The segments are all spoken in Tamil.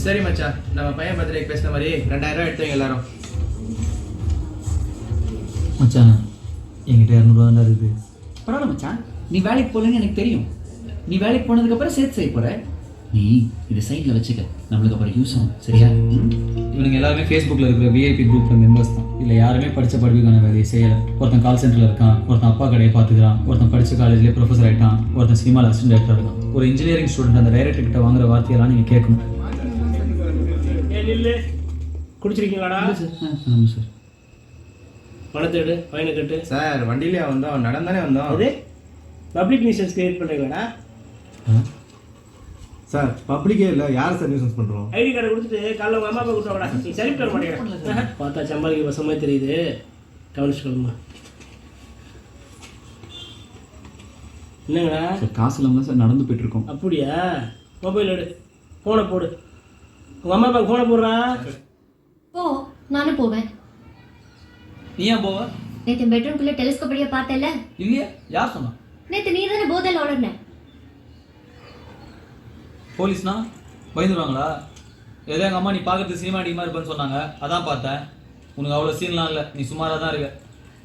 சரி மச்சான், நம்ம பையன் பர்த்டேக்கு பேசின மாதிரி 2000 எடுத்துவீங்க எல்லாரும். மச்சான் என்கிட்ட 200 தான் இருக்குது. பரவாயில்ல மச்சான், நீ வேலைக்கு போகலன்னு எனக்கு தெரியும். நீ வேலைக்கு போனதுக்கப்புறம் சேர்த்து செய்ய போகிற. நீ இதை சைடில் வச்சுக்க, நம்மளுக்கு அப்புறம் யூஸ் ஆகும். சரியா? இவனுங்க எல்லாருமே ஃபேஸ்புக்கில் இருக்கிற விஐபி குரூப்பில் மெம்பர்ஸ் தான். இல்லை யாருமே படித்த படிப்புக்கான வேலையை செய்யலை. ஒருத்தன் கால் சென்டரில் இருக்கான், ஒருத்தன் அப்பா கடையை பார்த்துக்கிறான், ஒருத்தன் படித்த காலேஜ்லேயே ப்ரொஃபஸர் ஆகிட்டான், ஒருத்தன் சினிமாவில் அசிஸ்டன்ட் டைரக்டர் இருக்கான். ஒரு இன்ஜினியரிங் ஸ்டூடெண்ட் அந்த டைரக்டர் கிட்ட வாங்குற வார்த்தையெல்லாம் நீங்கள் கேட்கணும். குடிச்சிருக்கீங்களாடா? ஆமாம் சார். பணத்தை எடு, பையனை கட்டு. சார் வண்டியிலே வந்தோம், நடந்தானே வந்தோம். அது பப்ளிக் நியூசன்ஸ் கிரியேட் பண்ணுறீங்களாடா? சார் பப்ளிக்கே இல்லை, யார் சார் நியூசன்ஸ் பண்ணுறோம்? ஐடி கார்டை கொடுத்துட்டு காலைல உங்கள் அம்மா அப்பா கொடுத்தாடா. நீ சரி தர மாட்டேங்கிறேன். பார்த்தா சம்பாதிக்க வசமாக தெரியுது. கவனிச்சுக்கணுமா? என்னங்கடா சார் காசு இல்லாமல் தான் சார் நடந்து போயிட்டுருக்கோம். அப்படியா? மொபைல் எடு, ஃபோனை போடு. உங்கள் அம்மா அப்பா ஃபோனை போடுறா. போ, நானும் போவேன். நீ ஏன் போவ? நேற்று பெட்ரூம்குள்ளே டெலிஸ்கோப் படியாக பார்த்தேல்ல? இல்லையா? யார் சொன்னா? நேற்று நீ தானே போதையில் ஓடுன. போலீஸ்னா பயந்துருவாங்களா? ஏதோ எங்கள் அம்மா நீ பார்க்குறது சினிமா அடிக்கமாக இருப்பேன்னு சொன்னாங்க, அதான் பார்த்தேன். உனக்கு அவ்வளோ சீன்லாம் இல்லை, நீ சுமாராக தான் இருக்க.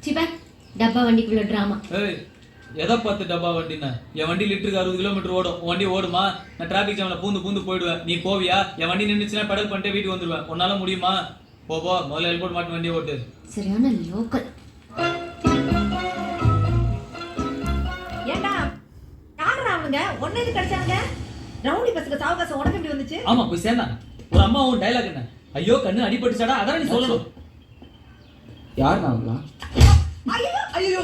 சிப்பா, டப்பா வண்டிக்குள்ள ட்ராமா. ஏய், எதை பார்த்து டப்பா வண்டின்னு? என் வண்டி லிட்டருக்கு 60 கிலோமீட்டர் ஓடும். உன் வண்டி ஓடுமா? நான் டிராஃபிக் ஜாமில் பூந்து போயிடுவேன். நீ போவியா? என் வண்டி நின்றுச்சுன்னா பெடல் பண்ணிட்டு வீட்டுக்கு வந்துடுவேன். உன்னால முடியுமா? போ முதல்ல ஹெல்மெட் மாட்டு வண்டியை ஓட்டு. சரியான லோக்கல். ஏண்டா யாரா அவனுங்க? ஒன்னு இது கிடைச்சாங்க ரவுடி பஸ்ல சாவகாசம் உனக்கு எப்படி வந்துச்சு? ஆமா போய் சேர்ந்தாங்க. ஒரு அம்மா உன் டைலாக் என்ன? ஐயோ கண்ணு அடிபட்டுச்சாடா, அதான் நீ சொல்லணும். யார் நான்? ஐயோ ஐயோ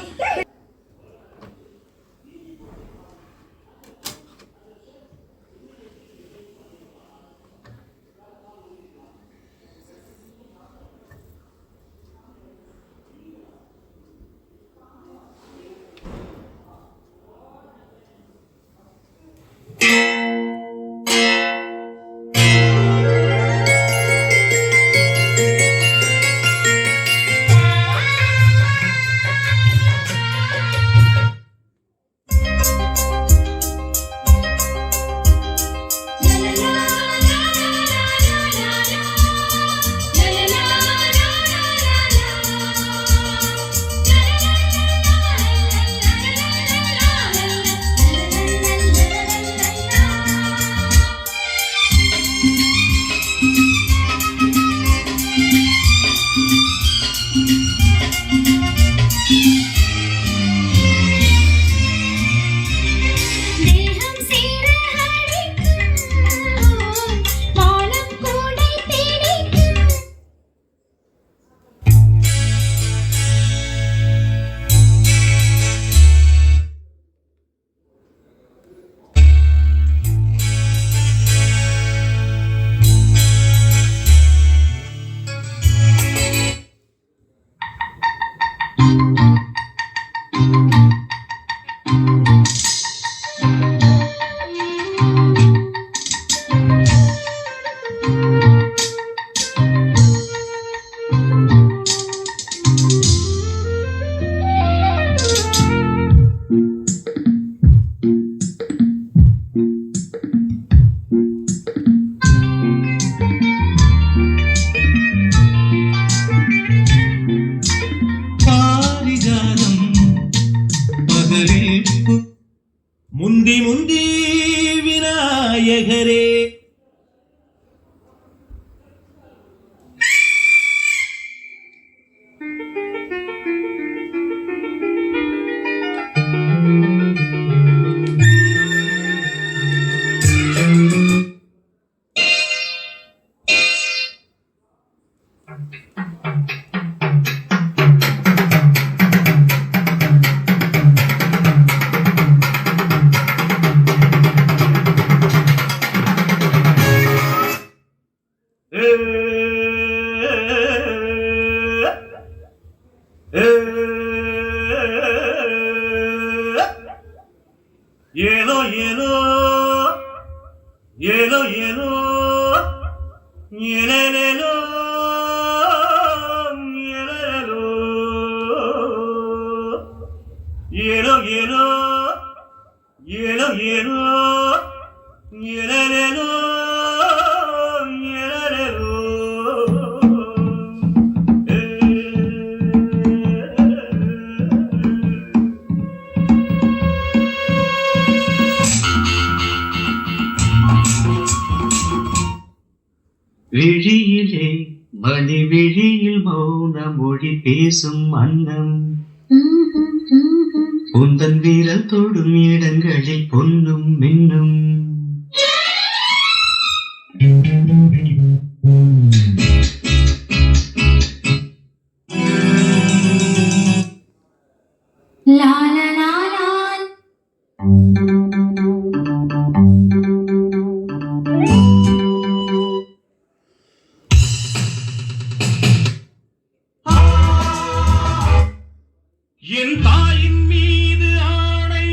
முந்தி முந்தி விநாயகரே. ஏலோ ஏலோ ஏலோ ஏலோ ஏலேலோ ஏலேலோ ஏலோ ஏலோ ஏலோ ஏலோ ஏலேலோ ஏலேலோ விழியிலே மணி விழியில் மௌன மொழி பேசும் அன்னம் உந்தன் வீரல் தொடும் இடங்களில் பொன்னும் மின்னும் என் தாயின் மீது ஆணை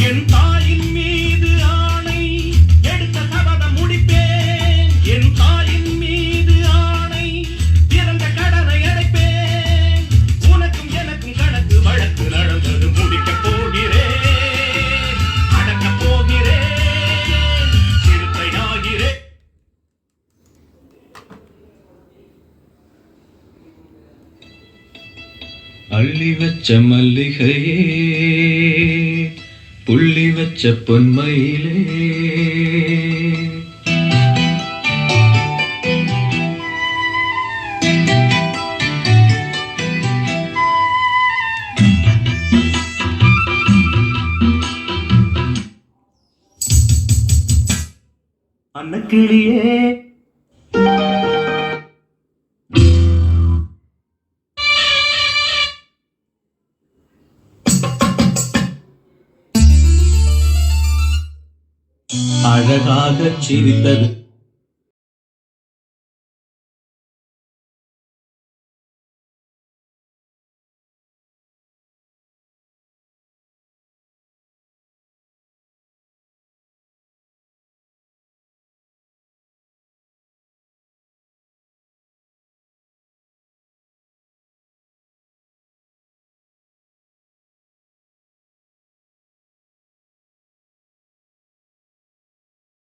என் தாயின் மீது ஆணை எடுத்த சபதம் முடிப்பேன் என் தாயின் மீது ஆணை இறந்த கடனை அடைப்பேன் உனக்கும் எனக்கும் கணக்கு வழக்கு நடந்தது முடிக்கப் போகிறேன் அடக்கப் போகிறேன் சிறுத்தையாகிறேன் அள்ளி வச்ச மல்லிகையே புள்ளி வச்ச பொன்மயிலே அன்னக்கிளியே அழகாக சிரித்தது